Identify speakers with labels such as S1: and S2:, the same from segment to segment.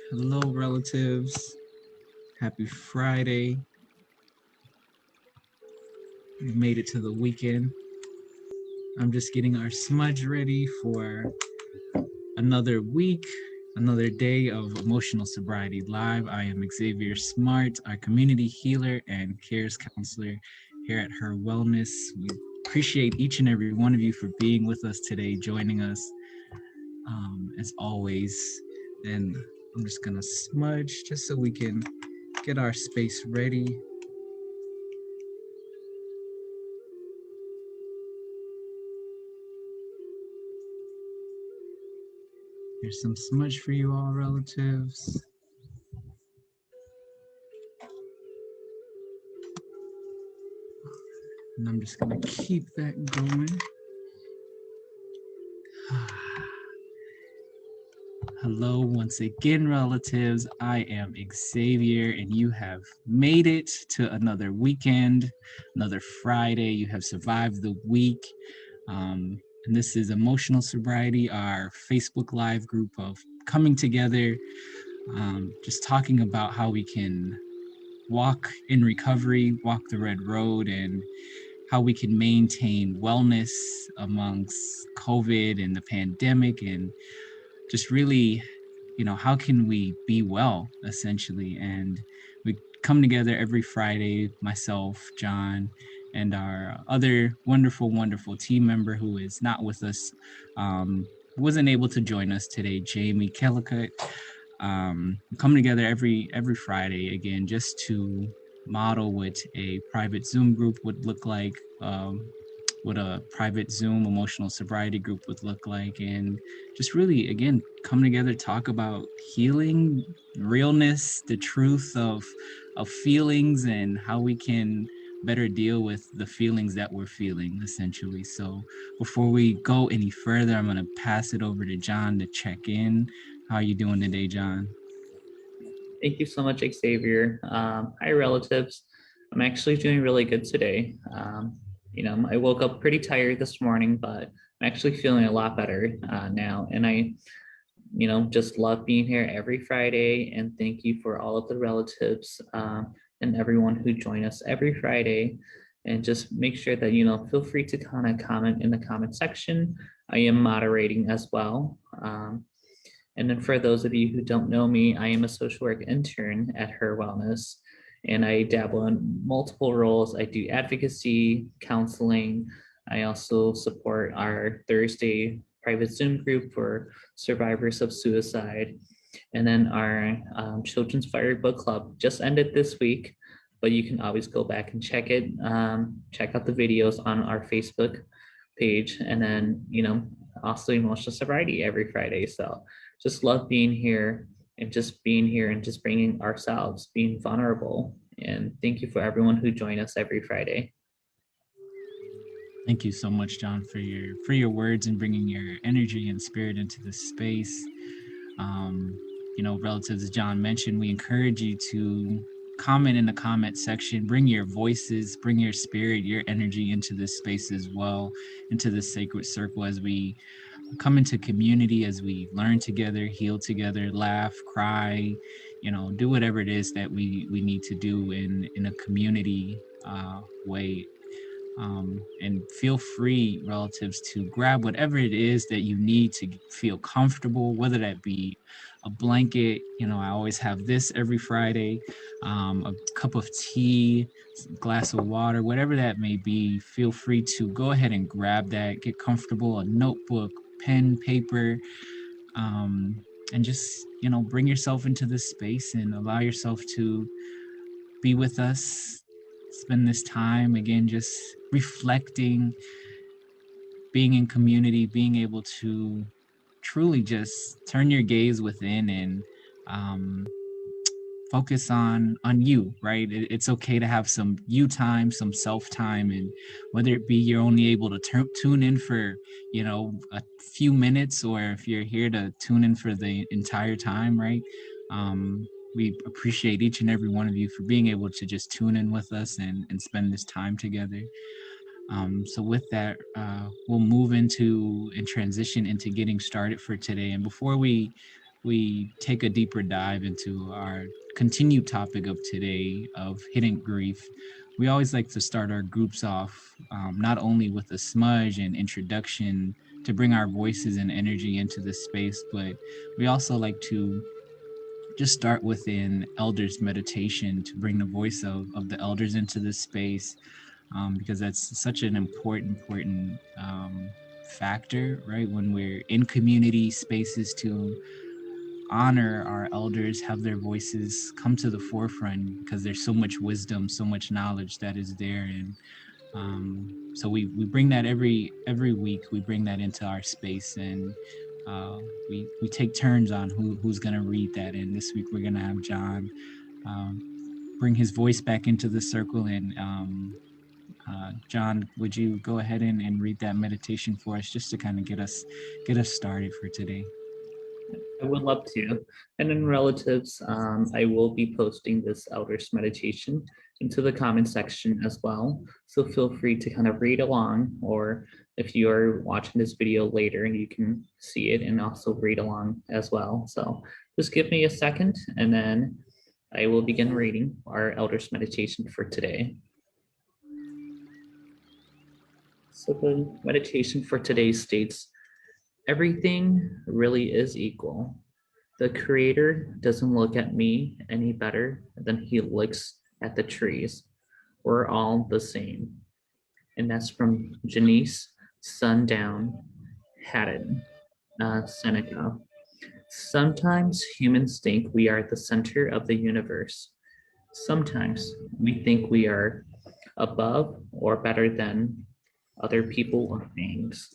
S1: Hello, relatives. Happy Friday. We've made it to the weekend. I'm just getting our smudge ready for another week, another day of Emotional Sobriety Live. I am Xavier Smart, our community healer and cares counselor here at HIR Wellness. We appreciate each and every one of you for being with us today, joining us as always. And I'm just gonna smudge just so we can get our space ready. Here's some smudge for you all, relatives. And I'm just gonna keep that going. Hello, once again, relatives. I am Xavier, and you have made it to another weekend, another Friday. You have survived the week. And this is Emotional Sobriety, our Facebook Live group of coming together, just talking about how we can walk in recovery, walk the red road, and how we can maintain wellness amongst COVID and the pandemic, and just really, how can we be well, essentially. And we come together every Friday, myself, John, and our other wonderful, wonderful team member who is not with us, wasn't able to join us today, Jamie Kellicott. Come together every Friday again, just to model what a private Zoom group would look like, what a private Zoom emotional sobriety group would look like, and just really, again, come together, talk about healing, realness, the truth of feelings, and how we can better deal with the feelings that we're feeling, essentially. So before we go any further, I'm going to pass it over to John to check in. How are you doing today, John?
S2: Thank you so much, Xavier. Hi, relatives. I'm actually doing really good today. I woke up pretty tired this morning, but I'm actually feeling a lot better now. And I, just love being here every Friday. And thank you for all of the relatives and everyone who join us every Friday. And just make sure that, feel free to kind of comment in the comment section. I am moderating as well. And then for those of you who don't know me, I am a social work intern at HIR Wellness, and I dabble in multiple roles. I do advocacy, counseling. I also support our Thursday private Zoom group for survivors of suicide. And then our Children's Fire Book Club just ended this week, but you can always go back and check it. Check out the videos on our Facebook page. And then, also Emotional Sobriety every Friday. So just love being here and just being here and just bringing ourselves, being vulnerable. And thank you for everyone who join us every Friday.
S1: Thank you so much, John, for your words and bringing your energy and spirit into this space. Relatives, as John mentioned, we encourage you to comment in the comment section, bring your voices, bring your spirit, your energy into this space as well, into this sacred circle as we come into community, as we learn together, heal together, laugh, cry, do whatever it is that we need to do in a community way. And feel free, relatives, to grab whatever it is that you need to feel comfortable, whether that be a blanket. I always have this every Friday, a cup of tea, glass of water, whatever that may be. Feel free to go ahead and grab that, get comfortable, a notebook, pen, paper, and just, bring yourself into this space and allow yourself to be with us, spend this time again, just reflecting, being in community, being able to truly just turn your gaze within and focus on you, right? It's okay to have some you time, some self time, and whether it be you're only able to tune in for a few minutes, or if you're here to tune in for the entire time, right? We appreciate each and every one of you for being able to just tune in with us and spend this time together. So with that, we'll move into and transition into getting started for today. And before we we take a deeper dive into our continued topic of today of hidden grief, we always like to start our groups off not only with a smudge and introduction to bring our voices and energy into this space, but we also like to just start with an elders meditation to bring the voice of the elders into this space, because that's such an important factor, right? When we're in community spaces to honor our elders, have their voices come to the forefront, because there's so much wisdom, so much knowledge that is there. And so we bring that every week. We bring that into our space, and we take turns on who's gonna read that. And this week we're gonna have John bring his voice back into the circle. And John, would you go ahead and read that meditation for us, just to kind of get us started for today?
S2: I would love to. And in relatives, I will be posting this elders meditation into the comment section as well. So feel free to kind of read along, or if you are watching this video later, you can see it and also read along as well. So just give me a second, and then I will begin reading our elders meditation for today. So the meditation for today states, everything really is equal. The creator doesn't look at me any better than he looks at the trees. We're all the same. And that's from Janice Sundown Haddon, Seneca. Sometimes humans think we are the center of the universe. Sometimes we think we are above or better than other people or things.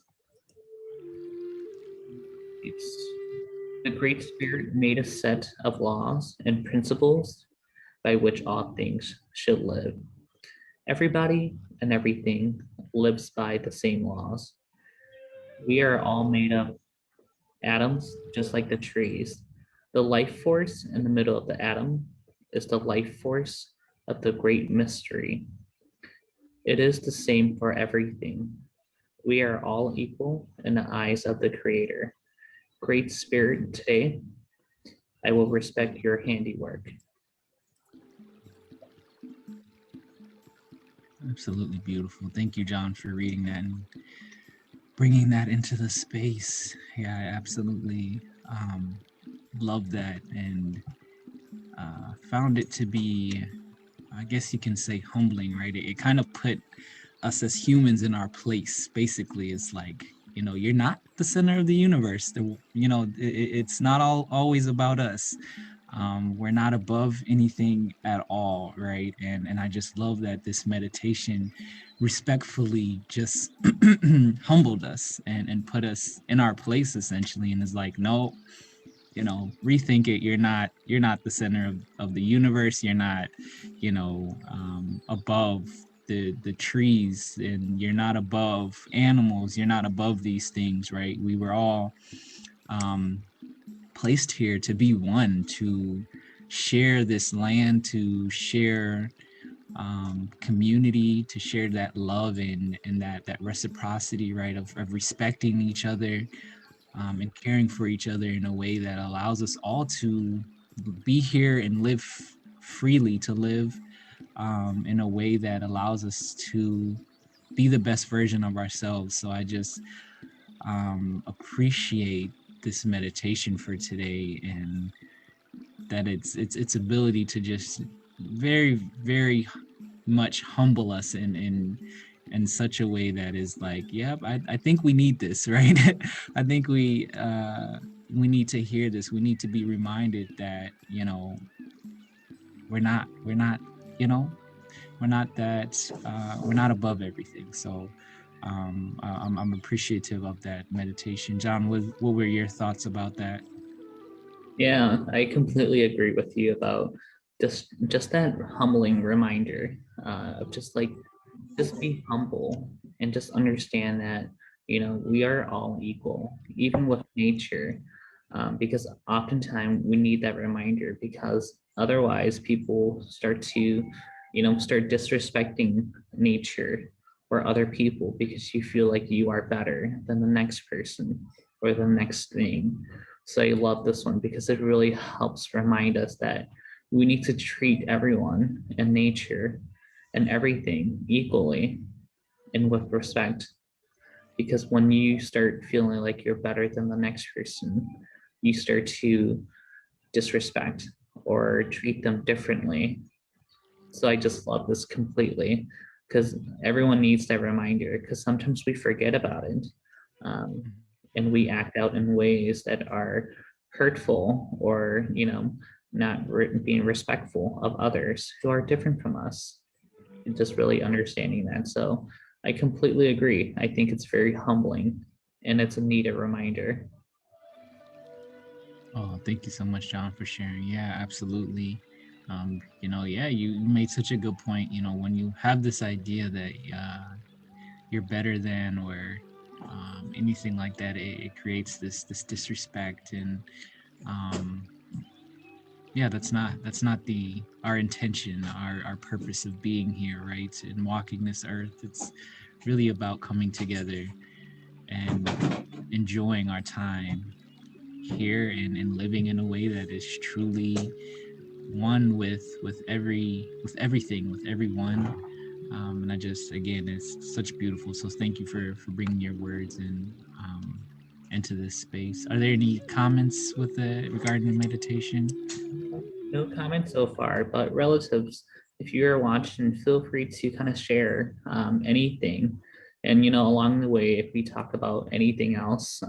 S2: The Great Spirit made a set of laws and principles by which all things should live. Everybody and everything lives by the same laws. We are all made of atoms, just like the trees. The life force in the middle of the atom is the life force of the great mystery. It is the same for everything. We are all equal in the eyes of the Creator. Great Spirit, today, I will respect your handiwork.
S1: Absolutely beautiful. Thank you, John, for reading that and bringing that into the space. Yeah, I absolutely love that, and found it to be, I guess you can say, humbling, right? It kind of put us as humans in our place. Basically, it's like, you're not the center of the universe. It's not always about us. We're not above anything at all, right? And I just love that this meditation respectfully just humbled us and put us in our place, essentially, and is like, no, rethink it. You're not the center of the universe. You're not, above the trees, and you're not above animals. You're not above these things, right? We were all placed here to be one, to share this land, to share community, to share that love and that reciprocity, right, of respecting each other, and caring for each other in a way that allows us all to be here and live freely, to live in a way that allows us to be the best version of ourselves. So I just appreciate this meditation for today, and that its ability to just very much humble us in such a way that is like, yep, I think we need this, right? I think we need to hear this. We need to be reminded that, we're not we're not above everything. So I'm appreciative of that meditation. John, what were your thoughts about that?
S2: Yeah, I completely agree with you about just that humbling reminder of just be humble and just understand that we are all equal, even with nature, because oftentimes we need that reminder, because otherwise people start to start disrespecting nature or other people because you feel like you are better than the next person or the next thing. So I love this one because it really helps remind us that we need to treat everyone and nature and everything equally and with respect. Because when you start feeling like you're better than the next person, you start to disrespect or treat them differently. So I just love this completely because everyone needs that reminder because sometimes we forget about it, um, and we act out in ways that are hurtful or, not being respectful of others who are different from us, and just really understanding that. So I completely agree. I think it's very humbling and it's a needed reminder.
S1: Oh, thank you so much, John, for sharing. Yeah, absolutely. Yeah, you made such a good point. When you have this idea that you're better than or anything like that, it creates this disrespect, and um, yeah, that's not the our intention, our purpose of being here, right? And walking this earth. It's really about coming together and enjoying our time here and living in a way that is truly one with everything, with everyone. And I just, again, it's such beautiful. So thank you for bringing your words and into this space. Are there any comments with regarding the meditation?
S2: No comments so far, but relatives, if you're watching, feel free to kind of share anything. And, along the way, if we talk about anything else,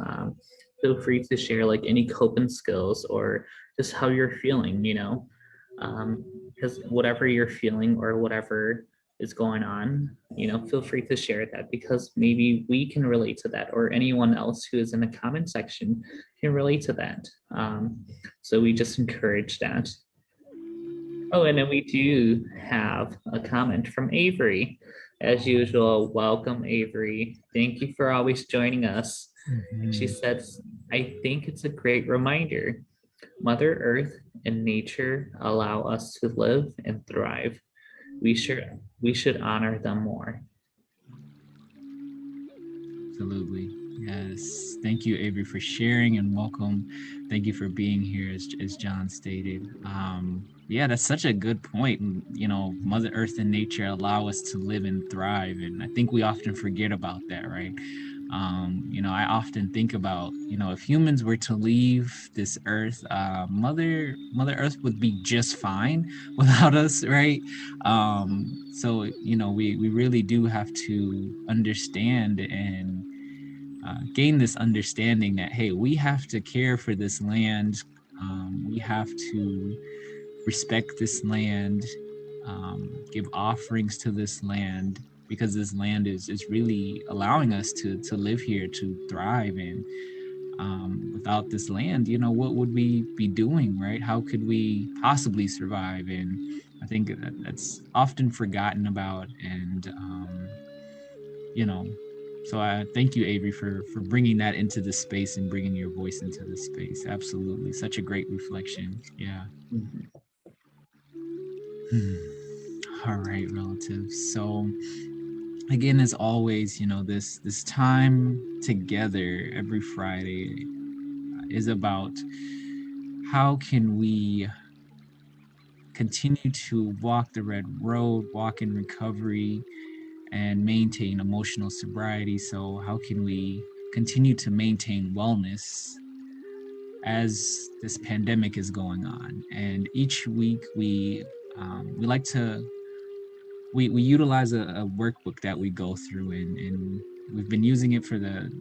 S2: feel free to share like any coping skills or just how you're feeling, because whatever you're feeling or whatever is going on, feel free to share that because maybe we can relate to that or anyone else who is in the comment section can relate to that. So we just encourage that. Oh, and then we do have a comment from Avery. As usual, welcome, Avery. Thank you for always joining us. And she
S1: Mhm.
S2: says, I think it's a great reminder. Mother Earth and nature allow us to live and thrive. We should honor them more.
S1: Absolutely. Yes. Thank you, Avery, for sharing, and welcome. Thank you for being here, as John stated. Yeah, that's such a good point. Mother Earth and nature allow us to live and thrive. And I think we often forget about that, right? I often think about, if humans were to leave this earth, Mother Earth would be just fine without us, right? So we really do have to understand and gain this understanding that, hey, we have to care for this land. We have to respect this land, give offerings to this land, because this land is really allowing us to live here, to thrive. And without this land, what would we be doing, right? How could we possibly survive? And I think that's often forgotten about. And you know so I thank you, Avery, for bringing that into this space and bringing your voice into this space. Absolutely, such a great reflection. Yeah.
S2: Mhm.
S1: All right, relatives. So again, as always, this time together every Friday is about how can we continue to walk the red road, walk in recovery, and maintain emotional sobriety. So how can we continue to maintain wellness as this pandemic is going on? And each week we like to we utilize a workbook that we go through, and we've been using it for the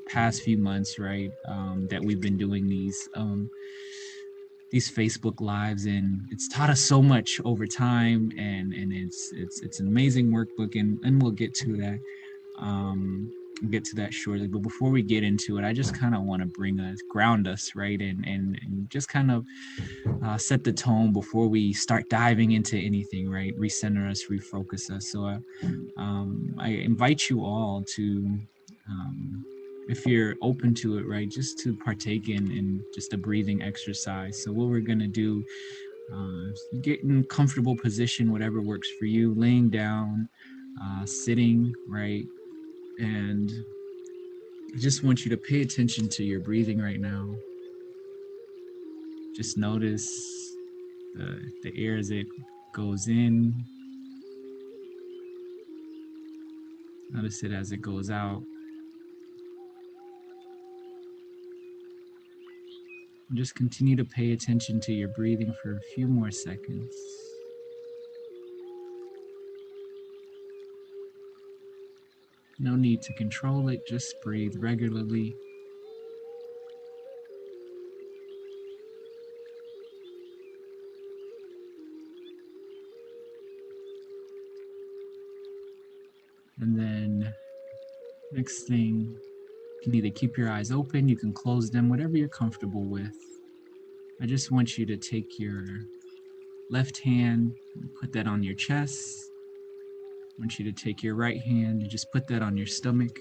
S1: past few months, right? That we've been doing these Facebook lives, and it's taught us so much over time, and it's an amazing workbook, and we'll get to that. Get to that shortly. But before we get into it, I just kind of want to ground us, right? And just kind of set the tone before we start diving into anything, right? Recenter us, refocus us. So I invite you all to, if you're open to it, right, just to partake in just a breathing exercise. So what we're going to do, get in comfortable position, whatever works for you, laying down, sitting, right? And I just want you to pay attention to your breathing right now. Just notice the air as it goes in. Notice it as it goes out. And just continue to pay attention to your breathing for a few more seconds. No need to control it, just breathe regularly. And then next thing, you can either keep your eyes open, you can close them, whatever you're comfortable with. I just want you to take your left hand and put that on your chest. I want you to take your right hand and just put that on your stomach.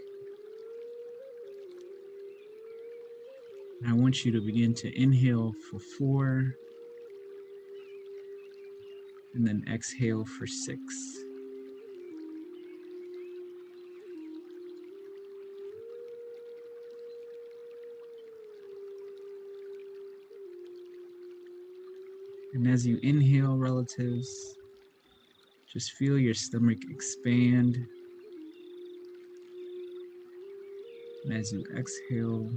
S1: And I want you to begin to inhale for 4 and then exhale for 6. And as you inhale, relatives, just feel your stomach expand. And as you exhale,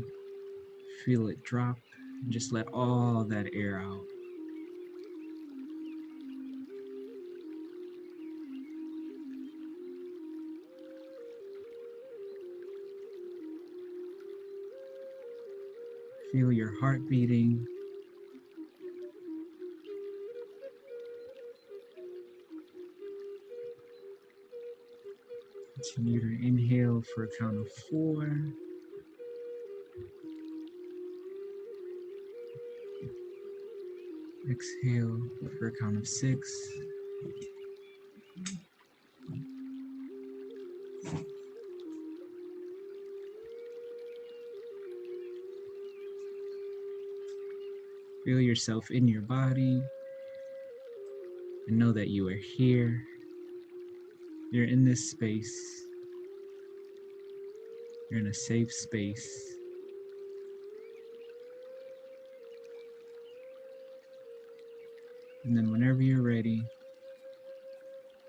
S1: feel it drop and just let all that air out. Feel your heart beating. Continue to inhale for a count of 4. Exhale for a count of 6. Feel yourself in your body and know that you are here. You're in this space. You're in a safe space. And then whenever you're ready, you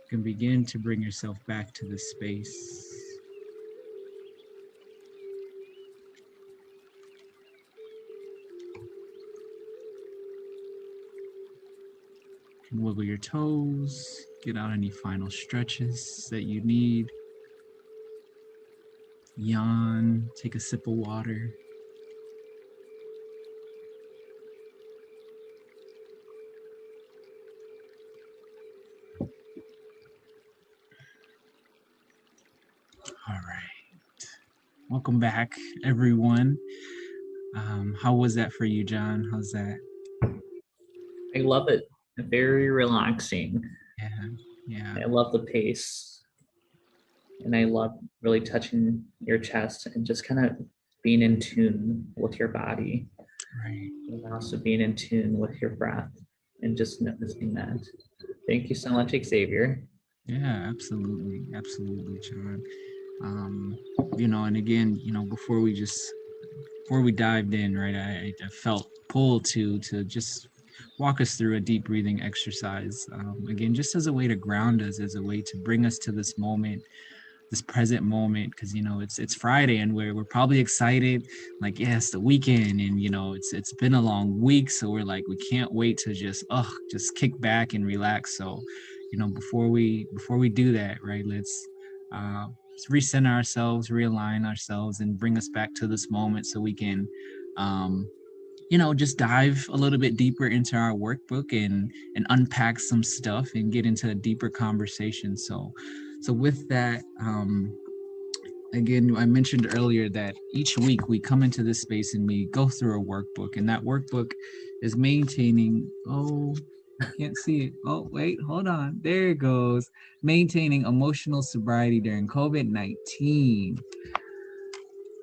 S1: can begin to bring yourself back to this space. You can wiggle your toes, get out any final stretches that you need. Yawn, take a sip of water. All right. Welcome back, everyone. How was that for you, John? How's that?
S2: I love it. Very relaxing.
S1: Yeah.
S2: I love the pace. And I love really touching your chest and just kind of being in tune with your body.
S1: Right.
S2: And also being in tune with your breath and just noticing that. Thank you so much, Xavier.
S1: Yeah, absolutely. Absolutely, John. And again, before we dived in, right, I felt pulled to just walk us through a deep breathing exercise. Again, just as a way to ground us, as a way to bring us to this moment, this present moment, because it's Friday and we're probably excited, like, yeah, it's the weekend, and it's been a long week, so we're like, we can't wait to just kick back and relax. So before we do that, right, let's recenter ourselves, realign ourselves, and bring us back to this moment so we can just dive a little bit deeper into our workbook and unpack some stuff and get into a deeper conversation. So with that, again, I mentioned earlier that each week we come into this space and we go through a workbook, and that workbook is maintaining, I can't see it. Oh, wait, hold on. There it goes. Maintaining emotional sobriety during COVID-19.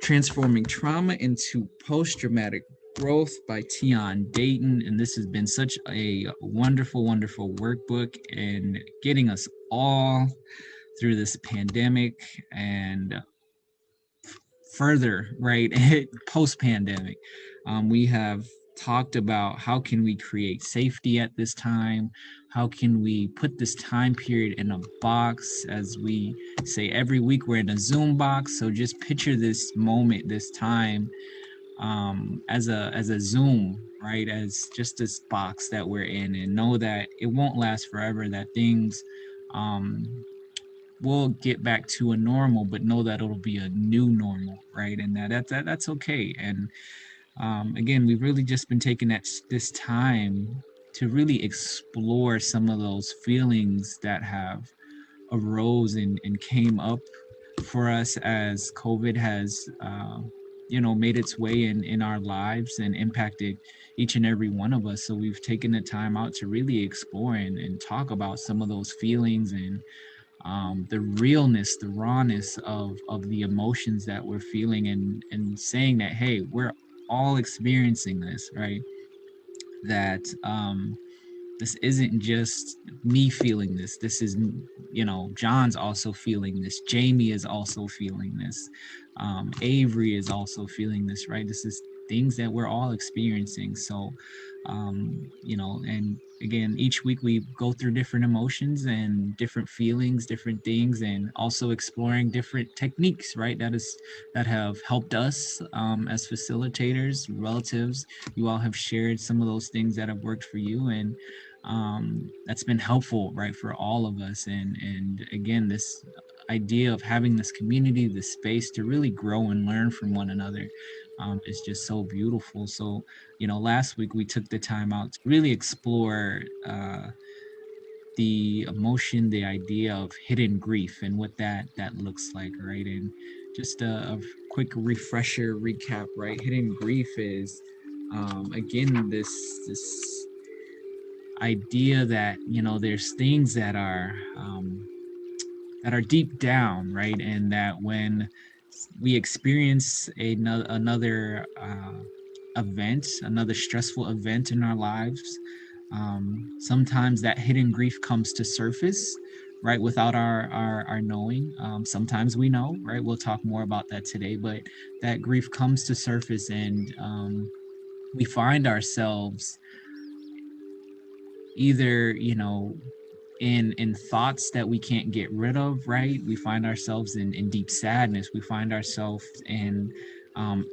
S1: Transforming Trauma into Post-Traumatic Growth by Tion Dayton. And this has been such a wonderful, wonderful workbook and getting us all through this pandemic and further, right, post-pandemic. We have talked about how can we create safety at this time, how can we put this time period in a box. As we say every week, we're in a Zoom box, so just picture this moment, this time, as a Zoom, right, as just this box that we're in, and know that it won't last forever, that things um we'll get back to a normal, but know that it'll be a new normal, right? And that's okay. And again, we've really just been taking this time to really explore some of those feelings that have arose and came up for us as COVID has, made its way in our lives and impacted each and every one of us. So we've taken the time out to really explore and talk about some of those feelings and the realness, the rawness of the emotions that we're feeling, and saying that, hey, we're all experiencing this, right? That this isn't just me feeling this. This is, John's also feeling this. Jamie is also feeling this. Avery is also feeling this, right? This is things that we're all experiencing. So, and again, each week we go through different emotions and different feelings, different things, and also exploring different techniques, right? That have helped us as facilitators, relatives. You all have shared some of those things that have worked for you, and that's been helpful, right, for all of us. And again, this idea of having this community, this space to really grow and learn from one another, is just so beautiful. So, last week we took the time out to really explore the emotion, the idea of hidden grief and what that looks like, right? And just a quick refresher recap, right? Hidden grief is, again, this idea that, there's things that are deep down, right? And that when we experience another event, another stressful event in our lives, sometimes that hidden grief comes to surface, right, without our knowing. Sometimes we know, right? We'll talk more about that today, but that grief comes to surface, and we find ourselves either, in thoughts that we can't get rid of, right? We find ourselves in deep sadness. We find ourselves in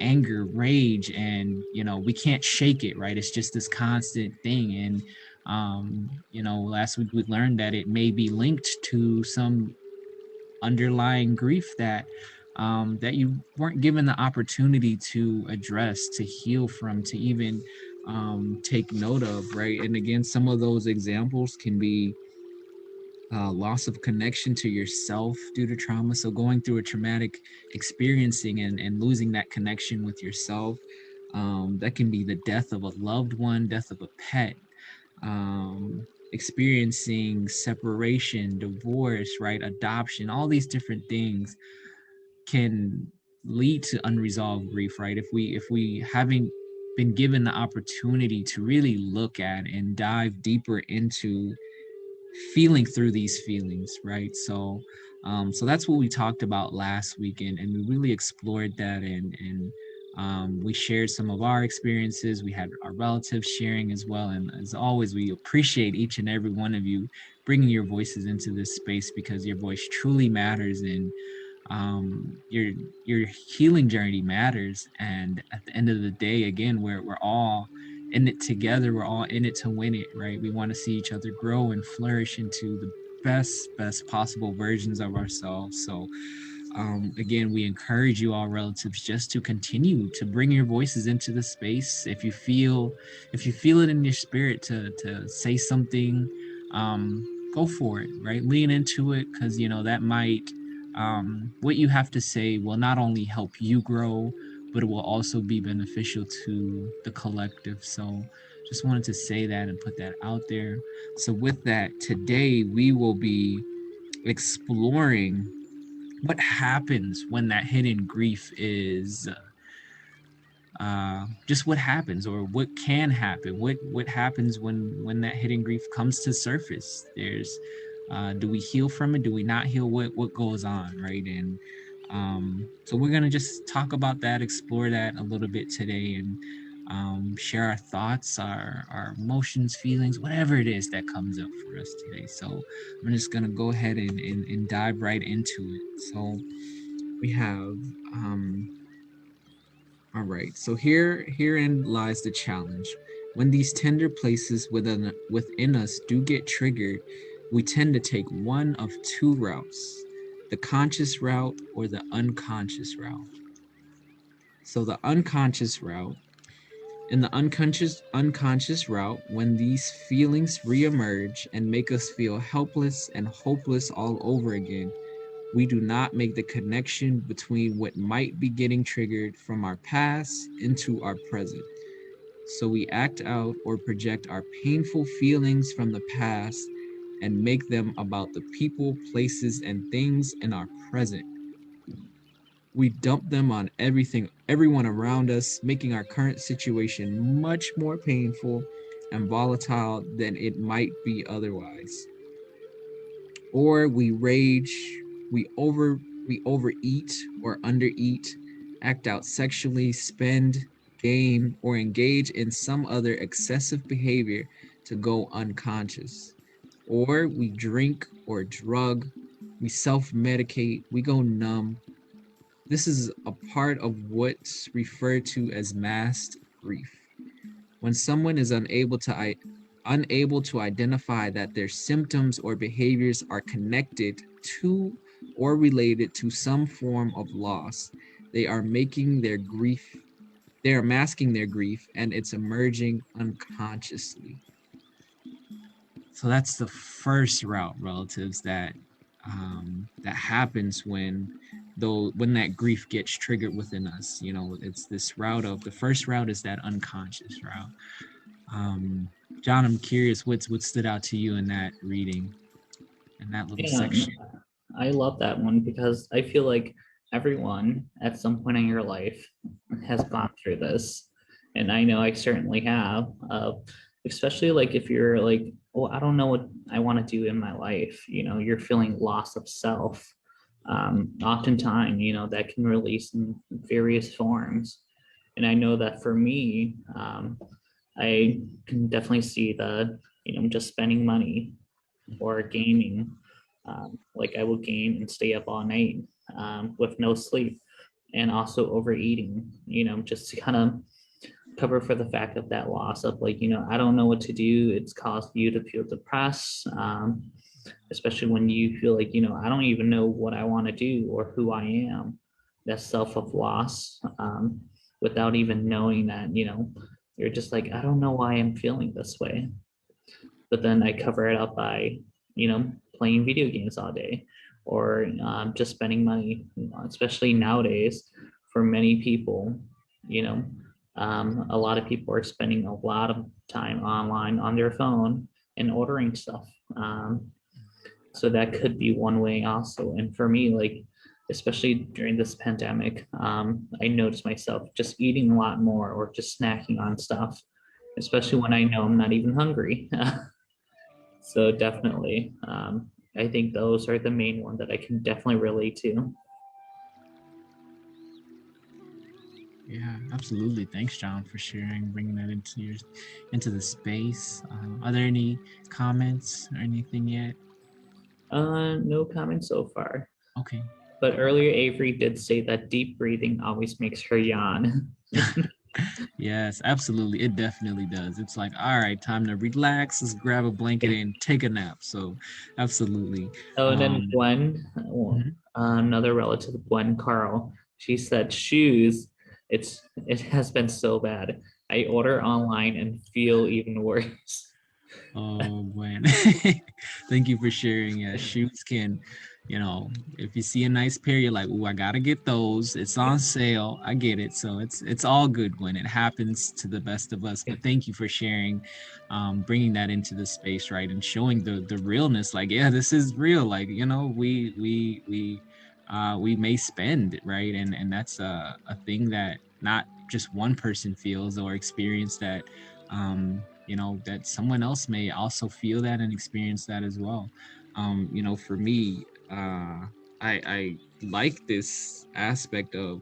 S1: anger, rage, and we can't shake it, right? It's just this constant thing. And last week we learned that it may be linked to some underlying grief that you weren't given the opportunity to address, to heal from, to even take note of, right? And again, some of those examples can be loss of connection to yourself due to trauma. So going through a traumatic experiencing and losing that connection with yourself. That can be the death of a loved one, death of a pet, experiencing separation, divorce, right? Adoption, all these different things can lead to unresolved grief, right? If we haven't been given the opportunity to really look at and dive deeper into feeling through these feelings, right? So that's what we talked about last weekend, and we really explored that, and we shared some of our experiences. We had our relatives sharing as well, and as always, we appreciate each and every one of you bringing your voices into this space, because your voice truly matters, and your healing journey matters. And at the end of the day, again, we're all in it together. We're all in it to win it, right? We want to see each other grow and flourish into the best possible versions of ourselves. So again, we encourage you all, relatives, just to continue to bring your voices into the space. If you feel it in your spirit to say something, go for it, right? Lean into it, because that might, what you have to say will not only help you grow, but it will also be beneficial to the collective. So just wanted to say that and put that out there. So with that, today we will be exploring what happens when that hidden grief is, just what happens, or what can happen, what happens when that hidden grief comes to surface. There's, do we heal from it, do we not heal, what goes on, right? And so we're gonna just talk about that, explore that a little bit today. And share our thoughts, our emotions, feelings, whatever it is that comes up for us today. So I'm just gonna go ahead and dive right into it. So we have all right. So herein lies the challenge. When these tender places within us do get triggered, we tend to take one of two routes: the conscious route or the unconscious route. So the unconscious route, in the unconscious route, when these feelings reemerge and make us feel helpless and hopeless all over again, we do not make the connection between what might be getting triggered from our past into our present. So we act out or project our painful feelings from the past and make them about the people, places, and things in our present. We dump them on everyone around us, making our current situation much more painful and volatile than it might be otherwise. Or we rage, we overeat or undereat, act out sexually, spend, game, or engage in some other excessive behavior to go unconscious. Or we drink or drug, we self-medicate, we go numb. This is a part of what's referred to as masked grief. When someone is unable to identify that their symptoms or behaviors are connected to or related to some form of loss, they are making their grief, they are masking their grief, and it's emerging unconsciously. So that's the first route, relatives, that happens when that grief gets triggered within us. You know, it's this route of the first route is that unconscious route. Um, John, I'm curious, what stood out to you in that reading, in that little
S2: Yeah,
S1: section?
S2: I love that one because I feel like everyone at some point in your life has gone through this. And I know I certainly have, especially like if you're like, oh, I don't know what I want to do in my life. You're feeling loss of self. Oftentimes, that can release in various forms. And I know that for me, I can definitely see the, just spending money or gaming. Like I will game and stay up all night with no sleep and also overeating, just to kind of cover for the fact of that loss of like, I don't know what to do. It's caused you to feel depressed, especially when you feel like, I don't even know what I want to do or who I am. That self of loss without even knowing that, you're just like, I don't know why I'm feeling this way. But then I cover it up by, playing video games all day or just spending money, especially nowadays for many people, you know, a lot of people are spending a lot of time online on their phone and ordering stuff. So that could be one way also. And for me, like, especially during this pandemic, I noticed myself just eating a lot more or just snacking on stuff, especially when I know I'm not even hungry. So definitely, I think those are the main one that I can definitely relate to.
S1: Yeah, absolutely. Thanks, John, for sharing, bringing that into the space. Are there any comments or anything yet?
S2: No comment so far.
S1: Okay.
S2: But earlier, Avery did say that deep breathing always makes her yawn.
S1: Yes, absolutely. It definitely does. It's like, all right, time to relax. Let's grab a blanket and take a nap. So, absolutely.
S2: Oh, and then Gwen,
S1: Mhm.
S2: another relative, Gwen Carl, she said shoes. It has been so bad. I order online and feel even worse.
S1: Oh, man. Thank you for sharing. Yeah, shoes can, if you see a nice pair, you're like, oh, I gotta get those. It's on sale. I get it. So it's all good when it happens to the best of us. But thank you for sharing, bringing that into the space, right, and showing the realness. Like, yeah, this is real. Like, we may spend, right, and that's a thing that not just one person feels or experience that. That someone else may also feel that and experience that as well. For me, I like this aspect of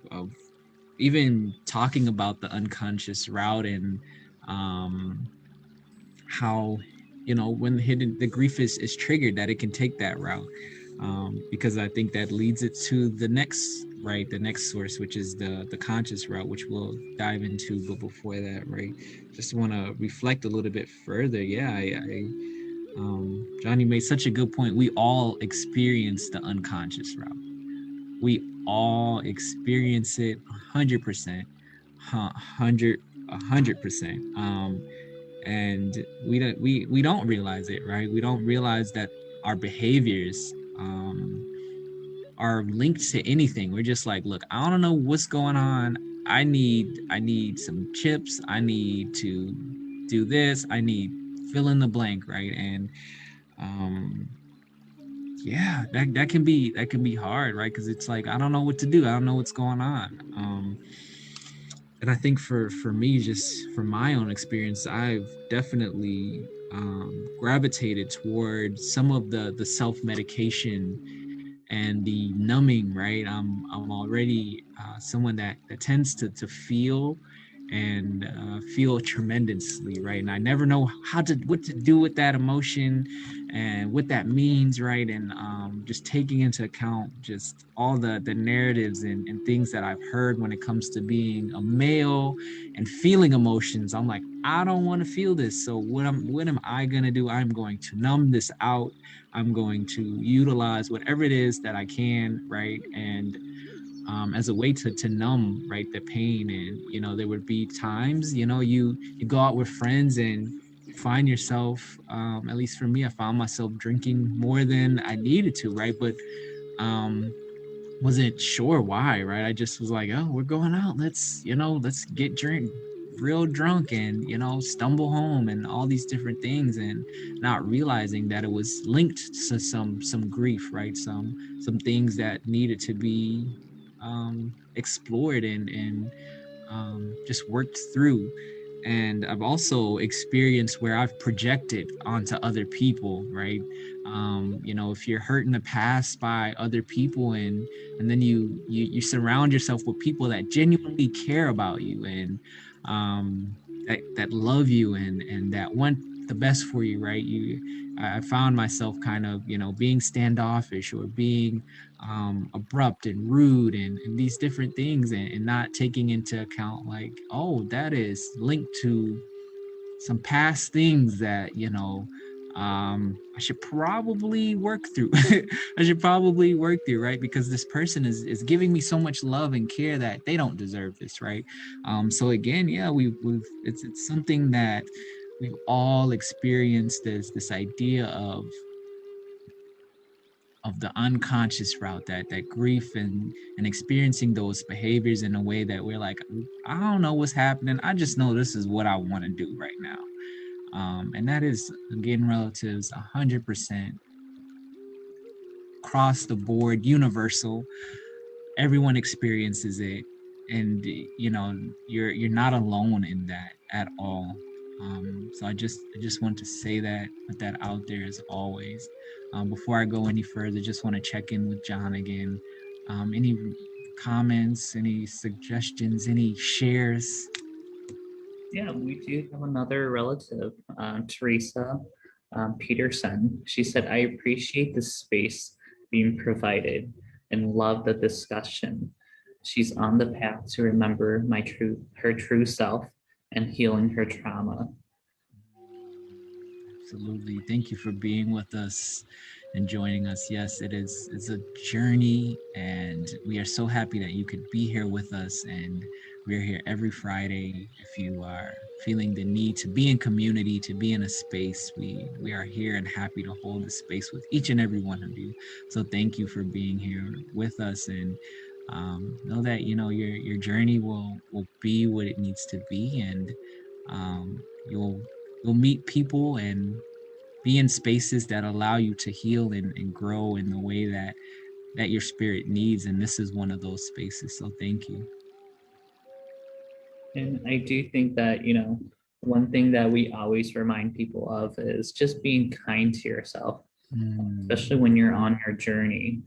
S1: even talking about the unconscious route and how, when the grief is triggered, that it can take that route, because I think that leads it to the next source, which is the conscious route, which we'll dive into. But before that, right, just want to reflect a little bit further. Yeah, Johnny made such a good point. We all experience the unconscious route. We all experience it 100%, 100%. And we don't realize it, right? We don't realize that our behaviors are linked to anything. We're just like, look, I don't know what's going on. I need some chips. I need to do this. I need fill in the blank, right? And um yeah, that can be hard, right? Because it's like, I don't know what to do. I don't know what's going on. And I think for me, just from my own experience, I've definitely gravitated toward some of the self medication and the numbing, right? I'm already someone that tends to feel and feel tremendously, right? And I never know what to do with that emotion and what that means, right? And just taking into account just all the narratives and things that I've heard when it comes to being a male and feeling emotions. I'm like, I don't want to feel this. So what am I gonna do? I'm going to numb this out. I'm going to utilize whatever it is that I can, right? And as a way to numb, right, the pain. And there would be times, you go out with friends and you find yourself, at least for me, I found myself drinking more than I needed to, right? But um, wasn't sure why, right? I just was like, oh, we're going out. Let's get real drunk and stumble home and all these different things, and not realizing that it was linked to some grief, right? Some things that needed to be explored and just worked through. And I've also experienced where I've projected onto other people, right? If you're hurt in the past by other people, and then you surround yourself with people that genuinely care about you and that love you and that want the best for you, right? I found myself kind of being standoffish or being abrupt and rude and these different things, and not taking into account, like, oh, that is linked to some past things that I should probably work through. I should probably work through, right? Because this person is giving me so much love and care that they don't deserve this, right? So again, yeah, it's something that we've all experienced, this idea of the unconscious route, that grief and experiencing those behaviors in a way that we're like, I don't know what's happening. I just know this is what I want to do right now. And that is, again, relatives, 100% across the board, universal. Everyone experiences it, and you're not alone in that at all. So I just want to say that, put that out there as always. Before I go any further, just want to check in with John again. Any comments, any suggestions, any shares?
S2: Yeah, we do have another relative, Teresa Peterson. She said, I appreciate the space being provided and love the discussion. She's on the path to remember her true self and healing her trauma.
S1: Absolutely. Thank you for being with us and joining us. Yes, it's a journey, and we are so happy that you could be here with us. And we're here every Friday. If you are feeling the need to be in community, to be in a space, we are here and happy to hold the space with each and every one of you. So thank you for being here with us, and know that your journey will be what it needs to be, and you'll meet people and be in spaces that allow you to heal and grow in the way that your spirit needs. And this is one of those spaces. So thank you.
S2: And I do think that, one thing that we always remind people of is just being kind to yourself,
S1: Mm,
S2: especially when you're on your journey.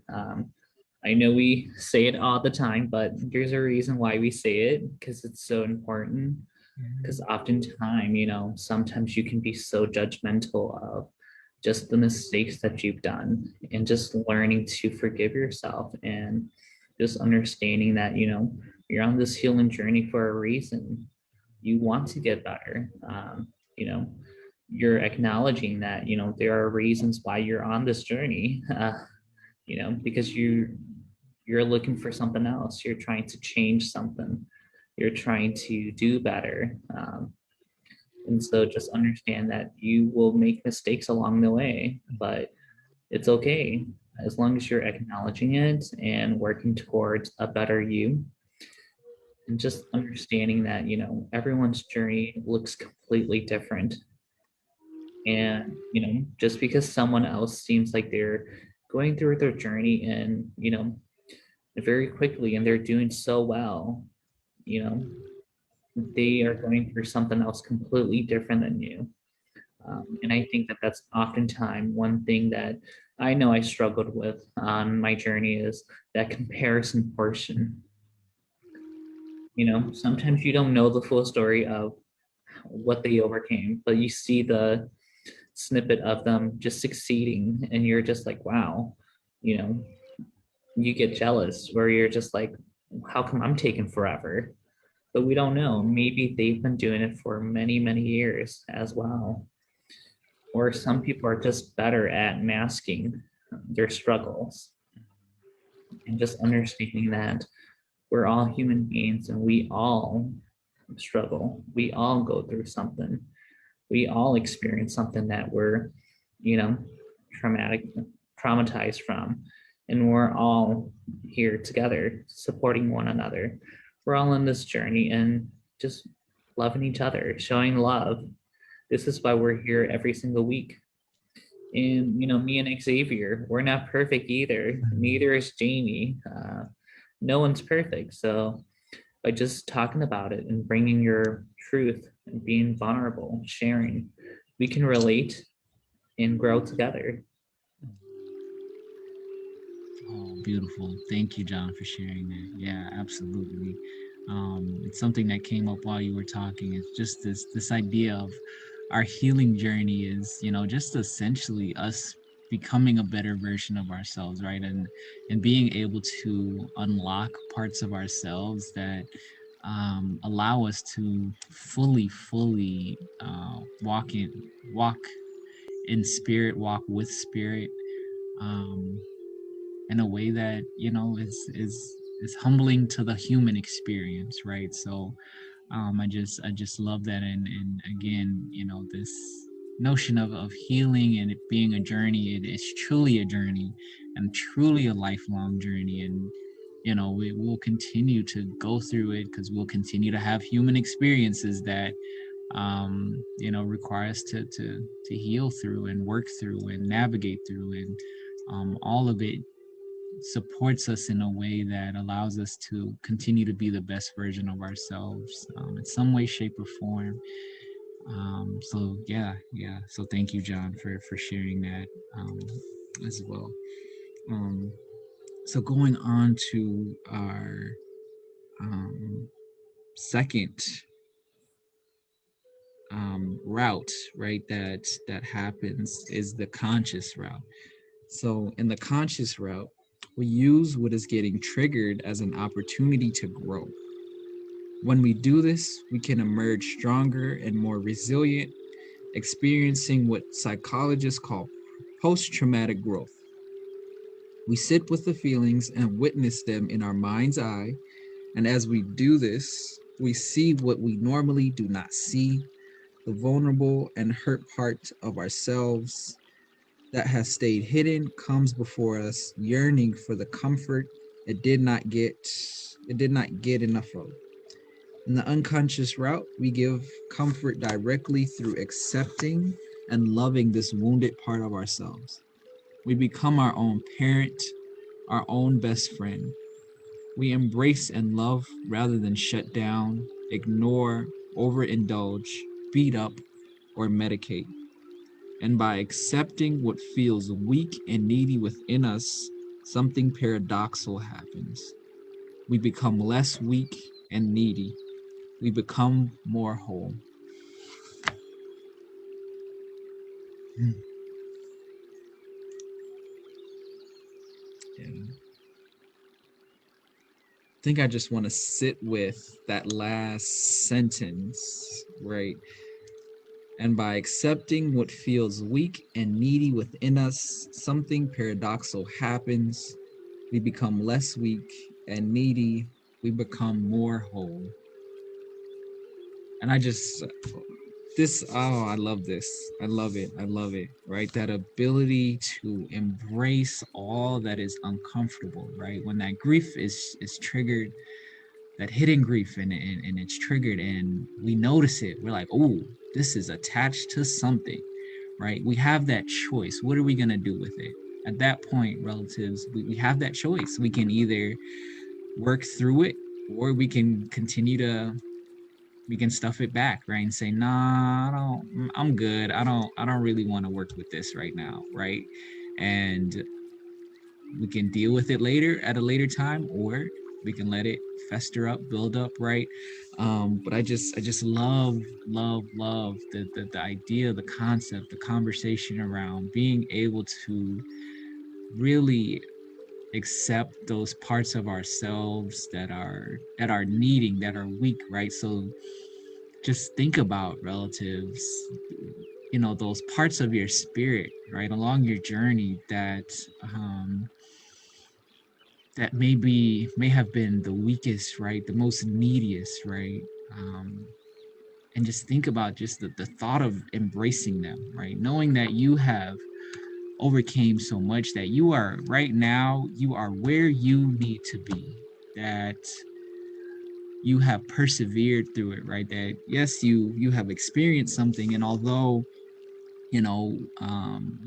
S2: I know we say it all the time, but there's a reason why we say it because it's so important. Because oftentimes, sometimes you can be so judgmental of just the mistakes that you've done and just learning to forgive yourself and just understanding that, you're on this healing journey for a reason. You want to get better. You know, you're acknowledging that, there are reasons why you're on this journey, because you're looking for something else. You're trying to change something. You're trying to do better. And so just understand that you will make mistakes along the way, but it's okay as long as you're acknowledging it and working towards a better you and just understanding that, everyone's journey looks completely different. And, just because someone else seems like they're going through their journey and, very quickly and they're doing so well, you know, they are going through something else completely different than you. And I think that that's oftentimes one thing that I know I struggled with on my journey is that comparison portion. Sometimes you don't know the full story of what they overcame, but you see the snippet of them just succeeding, and you're just like, wow, you know, you get jealous where you're just like, how come I'm taking forever? But we don't know. Maybe they've been doing it for many, many years as well. Or some people are just better at masking their struggles and just understanding that we're all human beings and we all struggle. We all go through something. We all experience something that we're, you know, traumatic, traumatized from. And we're all here together, supporting one another. We're all on this journey and just loving each other, showing love. This is why we're here every single week. And me and Xavier, we're not perfect either. Neither is Jamie. No one's perfect. So by just talking about it and bringing your truth and being vulnerable, sharing, we can relate and grow together.
S1: Oh, beautiful. Thank you, John, for sharing that. Yeah, absolutely. It's something that came up while you were talking. It's just this idea of our healing journey is, just essentially us becoming a better version of ourselves, right? And being able to unlock parts of ourselves that allow us to fully walk in spirit, walk with spirit. Um, in a way that is humbling to the human experience, right? So I just love that. And again, this notion of healing and it being a journey, it is truly a journey and truly a lifelong journey. And we will continue to go through it because we'll continue to have human experiences that require us to heal through and work through and navigate through. And all of it supports us in a way that allows us to continue to be the best version of ourselves, in some way, shape, or form. So yeah. So thank you, John, for sharing that as well. Um, so going on to our second route, right? That happens is the conscious route. So in the conscious route, we use what is getting triggered as an opportunity to grow. When we do this, we can emerge stronger and more resilient, experiencing what psychologists call post traumatic growth. We sit with the feelings and witness them in our mind's eye, and as we do this, we see what we normally do not see, the vulnerable and hurt part of ourselves that has stayed hidden comes before us, yearning for the comfort it did not get enough of. In the unconscious route, we give comfort directly through accepting and loving this wounded part of ourselves. We become our own parent, our own best friend. We embrace and love rather than shut down, ignore, overindulge, beat up, or medicate. And by accepting what feels weak and needy within us, something paradoxical happens. We become less weak and needy. We become more whole. Hmm. Yeah. I think I just want to sit with that last sentence, right? And by accepting what feels weak and needy within us, something paradoxical happens. We become less weak and needy. We become more whole. And I just, oh, I love this. I love it. I love it, right? That ability to embrace all that is uncomfortable, right? When that grief is triggered, that hidden grief, and it's triggered and we notice it, we're like, oh, this is attached to something, right? We have that choice. What are we going to do with it? At that point, relatives, we have that choice. We can either work through it, or we can continue to, we can stuff it back, right? And say, nah, I don't, I'm good. I don't really want to work with this right now, right? And we can deal with it later at a later time, or we can let it fester up, build up, right? But I just love the idea, the concept, the conversation around being able to really accept those parts of ourselves that are needing, that are weak, right? So just think about, relatives, those parts of your spirit, right, along your journey um that may have been the weakest, right, the most neediest, right? um and just think about just the thought of embracing them, right, knowing that you have overcame so much, that you are right now, you are where you need to be, that you have persevered through it, right? That yes, you have experienced something, and although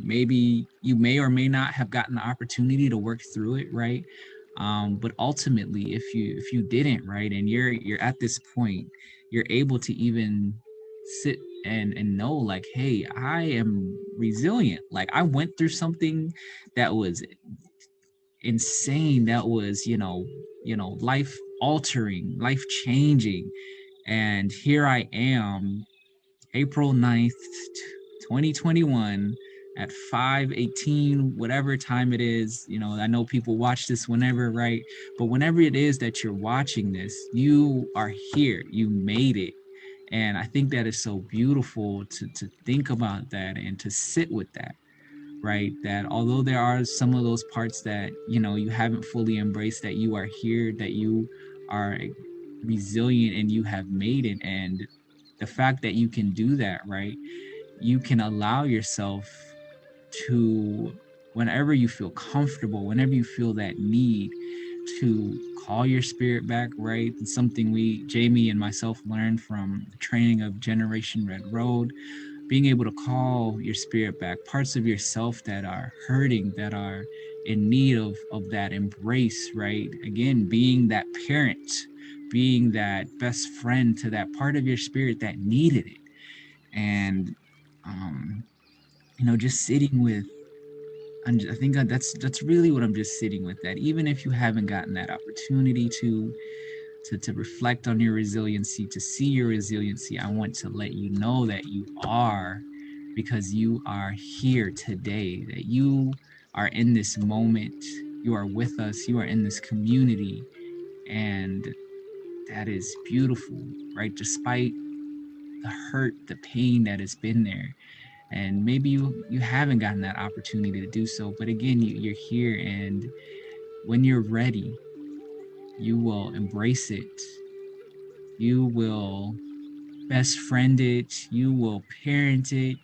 S1: maybe you may or may not have gotten the opportunity to work through it, right? But ultimately, if you didn't, right, and you're at this point, you're able to even sit and know, like, hey, I am resilient. Like, I went through something that was insane, that was life altering, life changing, and here I am, April 9th, 2021, at 5:18, whatever time it is. I know people watch this whenever, right? But whenever it is that you're watching this, you are here, you made it. And I think that is so beautiful to think about that and to sit with that, right? That although there are some of those parts that you haven't fully embraced, that you are here, that you are resilient, and you have made it. And the fact that you can do that, right, you can allow yourself to, whenever you feel comfortable, whenever you feel that need, to call your spirit back, right? It's something Jamie and myself, learned from the training of Generation Red Road. Being able to call your spirit back, parts of yourself that are hurting, that are in need of that embrace, right? Again, being that parent, being that best friend to that part of your spirit that needed it. And um just sitting with, I think that's really what I'm just sitting with, that even if you haven't gotten that opportunity to reflect on your resiliency, to see your resiliency, I want to let you know that you are, because you are here today, that you are in this moment, you are with us, you are in this community, and that is beautiful, right? Despite the hurt, the pain that has been there, and maybe you haven't gotten that opportunity to do so, but again, you're here, and when you're ready, you will embrace it, you will best friend it, you will parent it,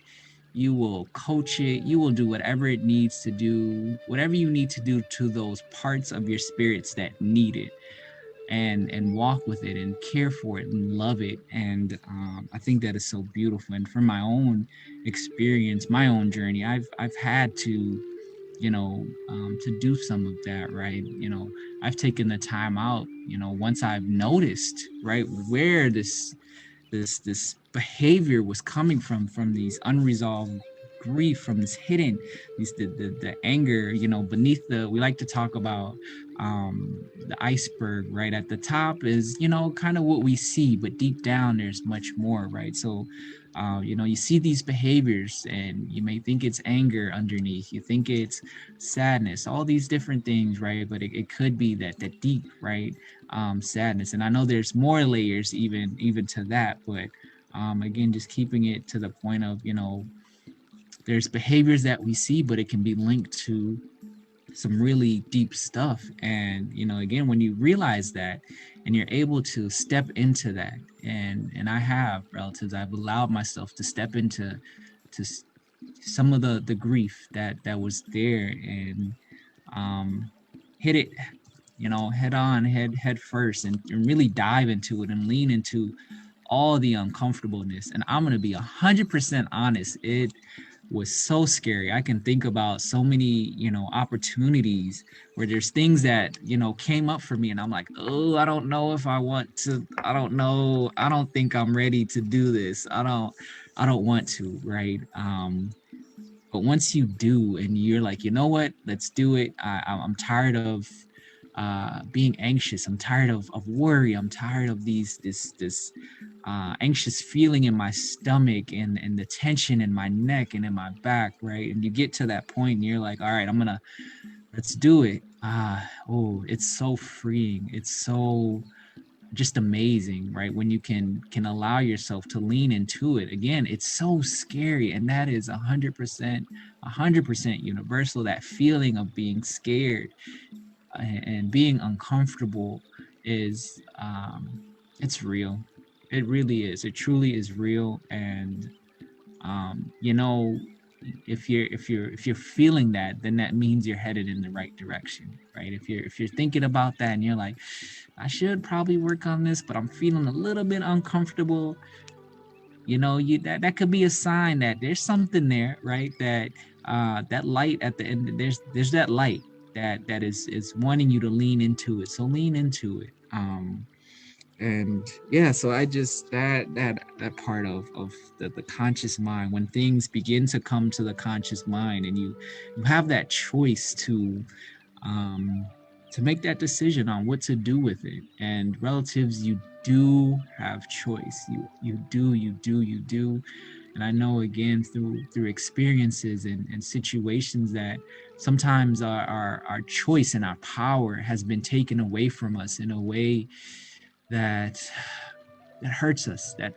S1: you will coach it, you will do whatever it needs to do, whatever you need to do to those parts of your spirits that need it, and walk with it and care for it and love it. And I think that is so beautiful. And from my own experience, my own journey, I've had to to do some of that, right? I've taken the time out, once I've noticed, right, where this behavior was coming from these unresolved grief, from this hidden, the anger, beneath we like to talk about the iceberg, right? At the top is, kind of what we see, but deep down there's much more, right? So you see these behaviors and you may think it's anger underneath, you think it's sadness, all these different things, right? But it could be that deep, right? Sadness. And I know there's more layers even to that, but again, just keeping it to the point of, there's behaviors that we see, but it can be linked to some really deep stuff. And again, when you realize that and you're able to step into that, and I have relatives, I've allowed myself to step into to some of the grief that was there, and hit it, head on, head first, and really dive into it and lean into all the uncomfortableness. And I'm gonna be 100% honest, it was so scary. I can think about so many, opportunities where there's things that, came up for me and I'm like, oh, I don't know if I want to, I don't know, I don't think I'm ready to do this. I don't want to, right? But once you do and you're like, you know what, let's do it. I'm tired of being anxious. I'm tired of worry. I'm tired of this anxious feeling in my stomach and the tension in my neck and in my back, right? And you get to that point and you're like, all right, let's do it. Oh, it's so freeing. It's so just amazing, right? When you can allow yourself to lean into it. Again, it's so scary, and that is 100% universal. That feeling of being scared and being uncomfortable is it's real. It really is. It truly is real. And you know, if you're feeling that, then that means you're headed in the right direction, right? If you're thinking about that and you're like, I should probably work on this, but I'm feeling a little bit uncomfortable, that could be a sign that there's something there, right? That light at the end, there's that light that is wanting you to lean into it. So lean into it. And yeah, so I just that part of the conscious mind, when things begin to come to the conscious mind and you have that choice um to make that decision on what to do with it. And relatives, you do have choice. You do. And I know, again, through experiences and situations, that sometimes our choice and our power has been taken away from us in a way that hurts us, that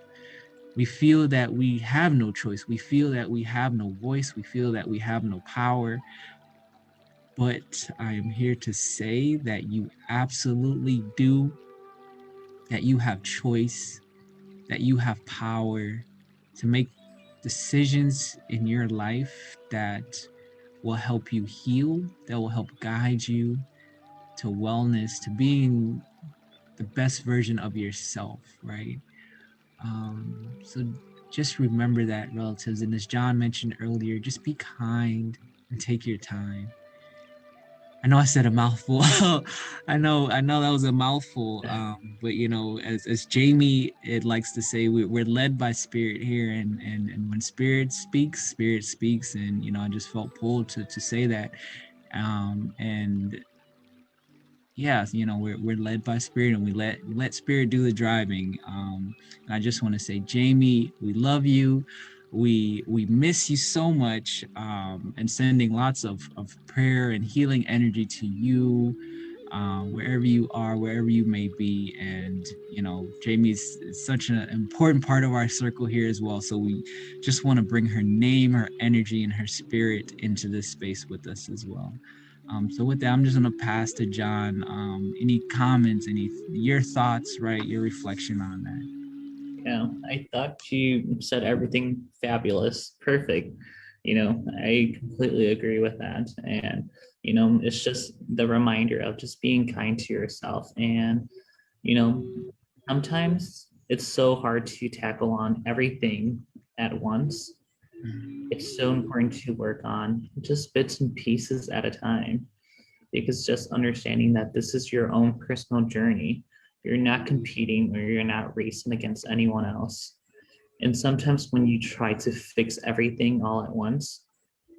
S1: we feel that we have no choice, we feel that we have no voice, we feel that we have no power. But I am here to say that you absolutely do, that you have choice, that you have power to make decisions in your life that will help you heal, that will help guide you to wellness, to being the best version of yourself, right? So just remember that, relatives. And as John mentioned earlier, just be kind and take your time. I know I said a mouthful. I know that was a mouthful. But as Jamie it likes to say, we're led by spirit here, and when spirit speaks, and I just felt pulled to say that. And yeah, we're led by spirit, and we let spirit do the driving. And I just want to say, Jamie, we love you. We miss you so much, and sending lots of prayer and healing energy to you, wherever you are, wherever you may be. And Jamie's such an important part of our circle here as well, so we just want to bring her name, her energy, and her spirit into this space with us as well. So with that, I'm just gonna pass to John. Any comments, your thoughts, right? Your reflection on that.
S2: Yeah, I thought you said everything fabulous, perfect. I completely agree with that. And, it's just the reminder of just being kind to yourself. And, you know, sometimes it's so hard to tackle on everything at once. It's so important to work on just bits and pieces at a time, because just understanding that this is your own personal journey. You're not competing or you're not racing against anyone else. And sometimes when you try to fix everything all at once,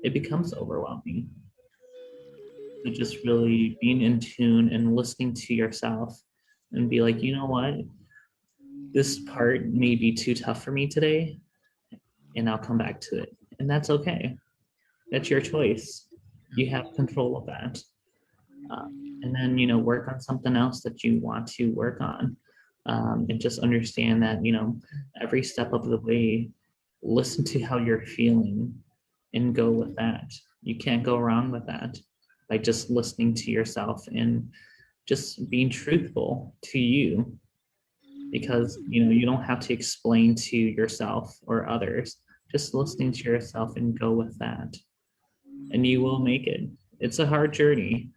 S2: it becomes overwhelming. So just really being in tune and listening to yourself and be like, you know what? This part may be too tough for me today, and I'll come back to it. And that's okay. That's your choice. You have control of that. And then, work on something else that you want to work on. And just understand that, every step of the way, listen to how you're feeling and go with that. You can't go wrong with that by just listening to yourself and just being truthful to you, because you don't have to explain to yourself or others. Just listening to yourself and go with that, and you will make it. It's a hard journey.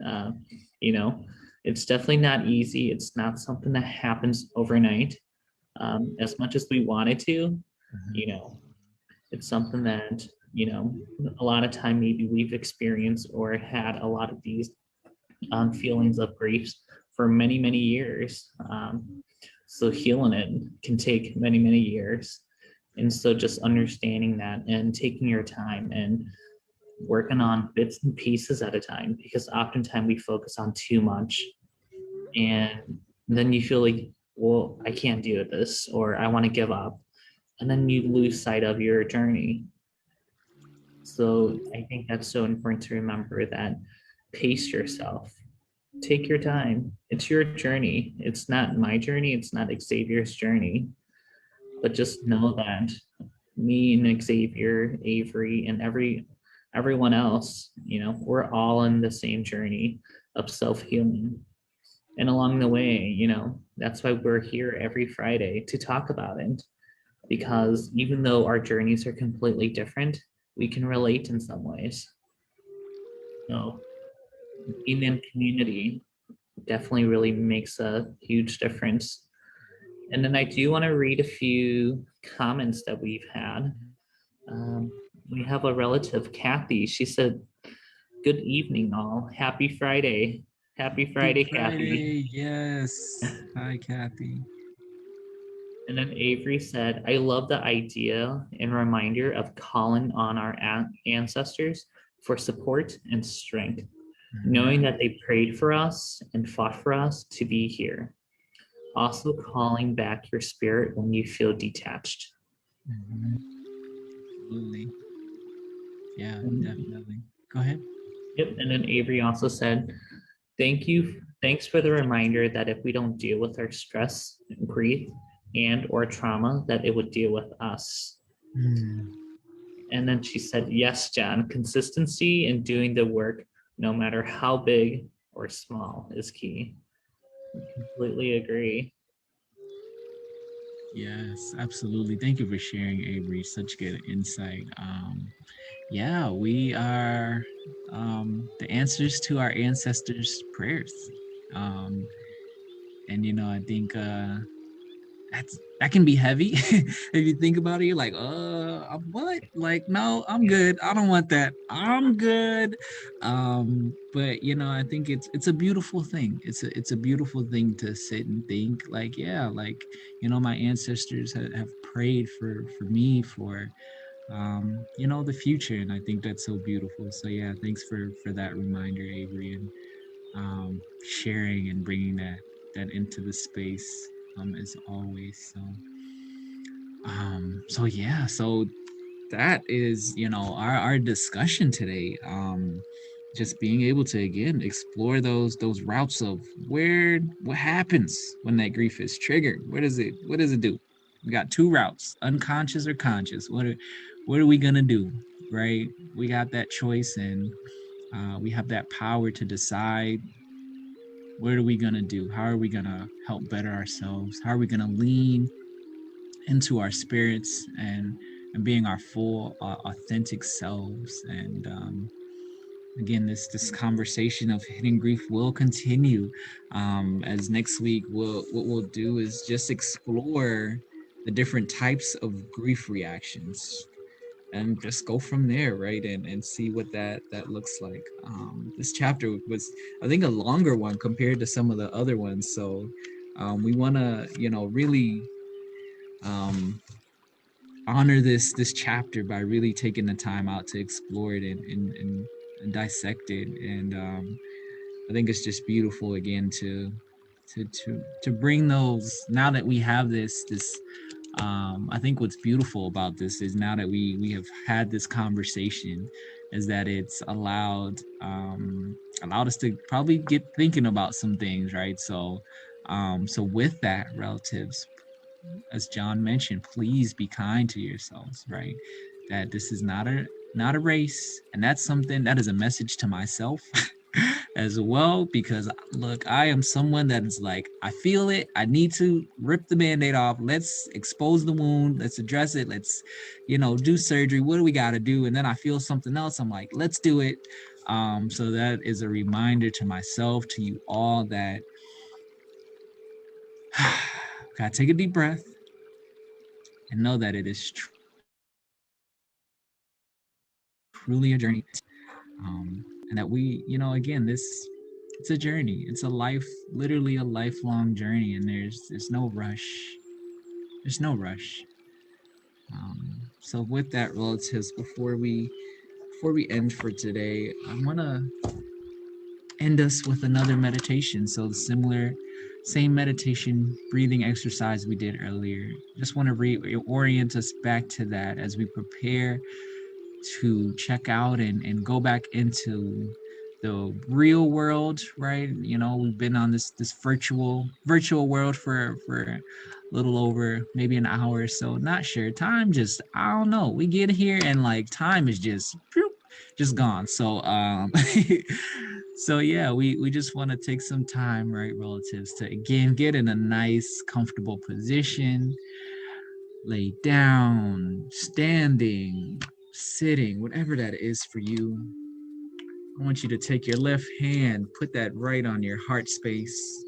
S2: You know it's definitely not easy. It's not something that happens overnight. As much as we wanted to, you know it's something that a lot of time maybe we've experienced or had a lot of these feelings of grief for many, many years. So healing it can take many, many years. And so just understanding that and taking your time and working on bits and pieces at a time, because oftentimes we focus on too much, and then you feel like, well, I can't do this, or I want to give up. And then you lose sight of your journey. So I think that's so important to remember, that pace yourself. Take your time. It's your journey. It's not my journey. It's not Xavier's journey. But just know that me and Xavier, Avery, and everyone else, we're all in the same journey of self-healing. And along the way, that's why we're here every Friday to talk about it. Because even though our journeys are completely different, we can relate in some ways. So being in community definitely really makes a huge difference. And then I do want to read a few comments that we've had. Um, we have a relative, Kathy. She said, "Good evening, all. Happy Friday. Happy
S1: Happy
S2: Friday, Kathy."
S1: Friday. Yes. Hi, Kathy.
S2: And then Avery said, "I love the idea and reminder of calling on our ancestors for support and strength, knowing that they prayed for us and fought for us to be here. Also calling back your spirit when you feel detached."
S1: Absolutely. Yeah,
S2: And,
S1: definitely. Go ahead.
S2: yep. And then Avery also said, Thanks for the reminder that if we don't deal with our stress, grief, and or trauma, that it would deal with us." And then she said, "Yes, John, consistency in doing the work, no matter how big or small, is key." I completely agree.
S1: Yes, absolutely. Thank you for sharing, Avery. Such good insight. Yeah, we are the answers to our ancestors' prayers. Um, and I think that can be heavy if you think about it. You're like, what? Like, no, I'm good. I don't want that. I'm good. But I think it's a beautiful thing. It's a beautiful thing to sit and think. Like, yeah, like my ancestors have prayed for me for the future, and I think that's so beautiful. So yeah, thanks for that reminder, Avery, and sharing and bringing that into the space as always. So yeah, so that is our discussion today. Just being able to again explore those routes of what happens when that grief is triggered. What does it do? We got two routes: unconscious or conscious. What are we gonna do? Right? We got that choice, and we have that power to decide. What are we gonna do? How are we gonna help better ourselves? How are we gonna lean into our spirits and being our full authentic selves? And again, this conversation of hidden grief will continue, as next week what we'll do is just explore the different types of grief reactions and just go from there, right? And see what that looks like. This chapter was, I think, a longer one compared to some of the other ones, so we want to really um, honor this chapter by really taking the time out to explore it and dissect it. And I think it's just beautiful again to bring those, now that we have this I think what's beautiful about this is, now that we have had this conversation, is that it's allowed us to probably get thinking about some things, right? So with that, relatives, as John mentioned, please be kind to yourselves, right? That this is not a race, and that's something that is a message to myself as well, because look, I am someone that is like, I feel it, I need to rip the band-aid off, let's expose the wound, let's address it, let's do surgery, what do we got to do? And then I feel something else, I'm like, let's do it. So that is a reminder to myself, to you all, that gotta take a deep breath and know that it is truly a journey. And that we, again, it's a journey. It's a life, literally a lifelong journey, and there's no rush. There's no rush. So with that, relatives, before we end for today, I want to end us with another meditation. So the same meditation breathing exercise we did earlier. Just want to reorient us back to that as we prepare to check out and go back into the real world, right? We've been on this virtual world for a little over maybe an hour or so. Not sure. Time just, I don't know. We get here and like time is just gone. So so yeah, we just want to take some time, right, relatives, to again get in a nice comfortable position, lay down, standing, sitting, whatever that is for you. I want you to take your left hand, put that right on your heart space.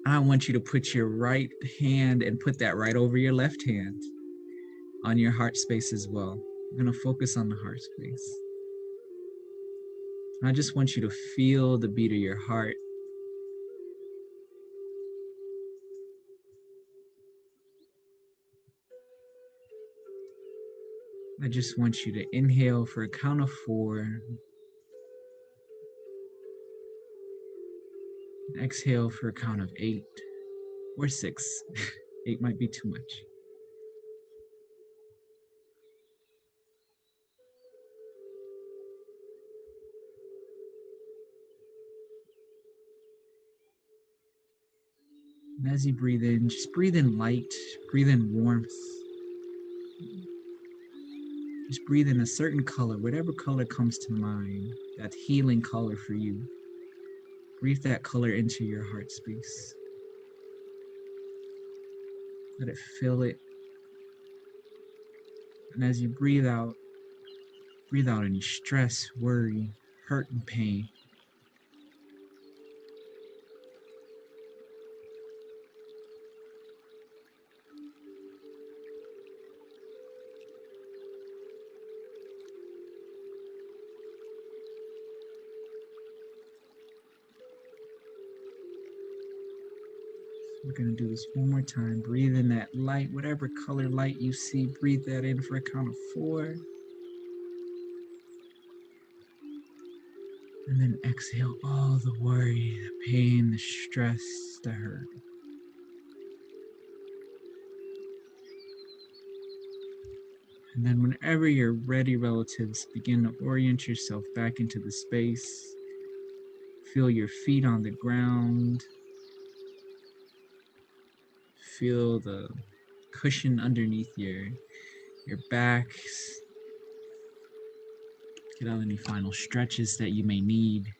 S1: I want you to put your right hand and put that right over your left hand on your heart space as well. We're going to focus on the heart space. And I just want you to feel the beat of your heart. I just want you to inhale for a count of 4. Exhale for a count of 8 or 6. 8 might be too much. And as you breathe in, just breathe in light, breathe in warmth. Just breathe in a certain color, whatever color comes to mind, that healing color for you. Breathe that color into your heart space. Let it fill it. And as you breathe out any stress, worry, hurt, and pain. We're going to do this one more time. Breathe in that light, whatever color light you see, breathe that in for a count of 4. And then exhale all the worry, the pain, the stress, the hurt. And then whenever you're ready, relatives, begin to orient yourself back into the space. Feel your feet on the ground. Feel the cushion underneath your back. Get out any final stretches that you may need.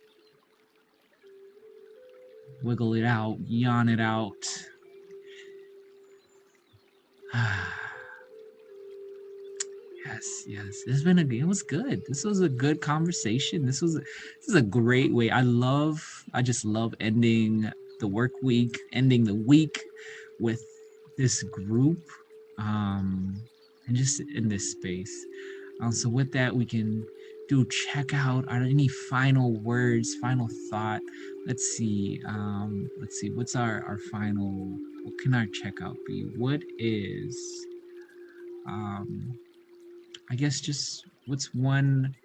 S1: Wiggle it out, yawn it out. Yes. It was good. This was a good conversation. This is a great way. I just love ending the work week, ending the week with this group, and just in this space. So with that, we can do check out. Are there any final words, final thought? Let's see. What's our final? What can our checkout be? What is I guess just what's one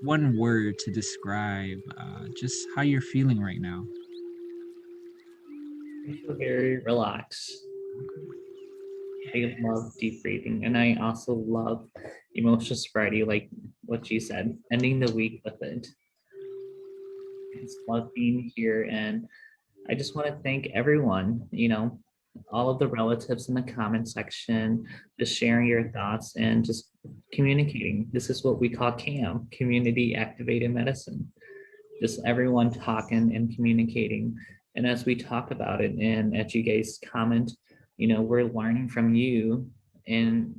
S1: word to describe just how you're feeling right now?
S2: I feel very relaxed. I love deep breathing, and I also love emotional sobriety, like what you said, ending the week with it. I just love being here, and I just want to thank everyone, all of the relatives in the comment section, just sharing your thoughts and just communicating. This is what we call CAM, Community Activated Medicine. Just everyone talking and communicating. And as we talk about it, and as you guys comment, we're learning from you, and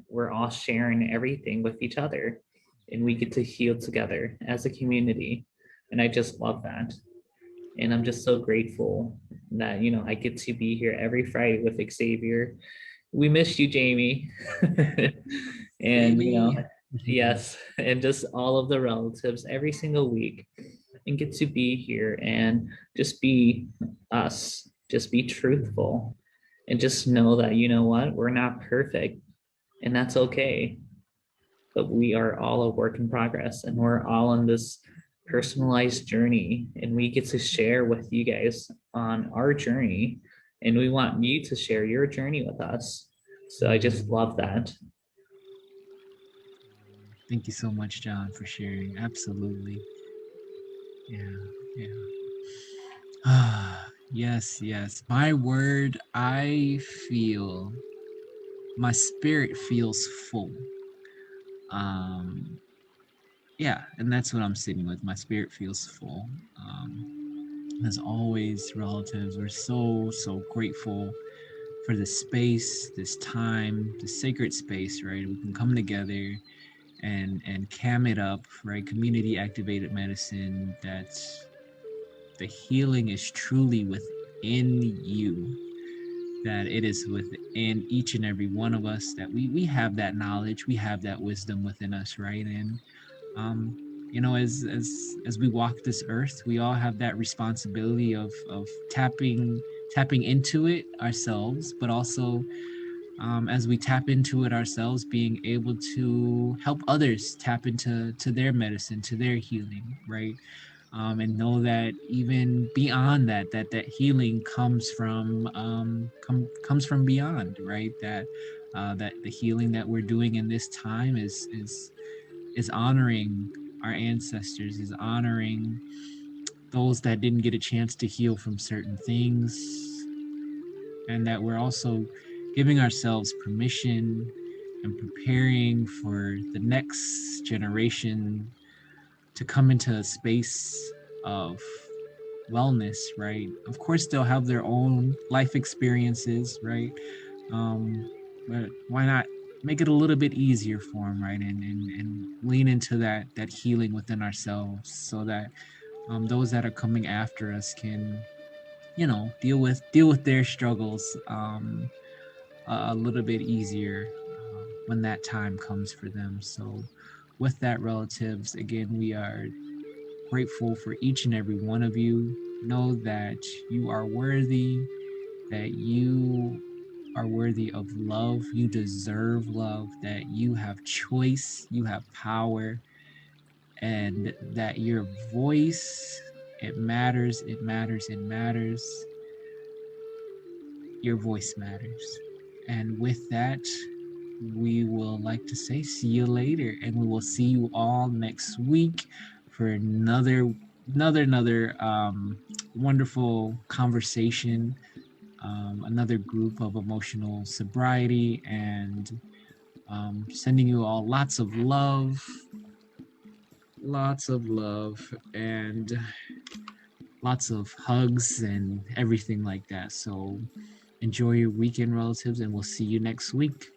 S2: we're all sharing everything with each other, and we get to heal together as a community. And I just love that. And I'm just so grateful that I get to be here every Friday with Xavier. We miss you, Jamie. And
S1: Jamie.
S2: yes, and just all of the relatives every single week, and get to be here and just be us, just be truthful, and just know that what, we're not perfect, and that's okay. But we are all a work in progress, and we're all on this personalized journey, and we get to share with you guys on our journey, and we want you to share your journey with us. So I just love that.
S1: Thank you so much, John, for sharing. Absolutely. Yeah, yeah. Yes, yes. My word, my spirit feels full. Um, yeah, and that's what I'm sitting with. My spirit feels full. As always, relatives, we're so grateful for this space, this time, this sacred space, right? We can come together and cam it up, right? Community activated medicine. That's the healing is truly within you. That it is within each and every one of us. That we have that knowledge, we have that wisdom within us, right? And as we walk this earth, we all have that responsibility of tapping into it ourselves, but also as we tap into it ourselves, being able to help others tap into their medicine, to their healing, right? And know that even beyond that healing comes from beyond, right? That the healing that we're doing in this time is honoring our ancestors, is honoring those that didn't get a chance to heal from certain things, and that we're also giving ourselves permission and preparing for the next generation to come into a space of wellness, right? Of course, they'll have their own life experiences, right? But why not make it a little bit easier for them, right? And lean into that healing within ourselves, so that those that are coming after us can, deal with their struggles a little bit easier when that time comes for them. So, with that, relatives, again, we are grateful for each and every one of you. Know that you are worthy, that you are worthy of love. You deserve love, that you have choice, you have power, and that your voice, it matters, it matters, it matters. Your voice matters. And with that, we will like to say see you later, and we will see you all next week for another wonderful conversation, another group of emotional sobriety, and sending you all lots of love, and lots of hugs and everything like that. So enjoy your weekend, relatives, and we'll see you next week.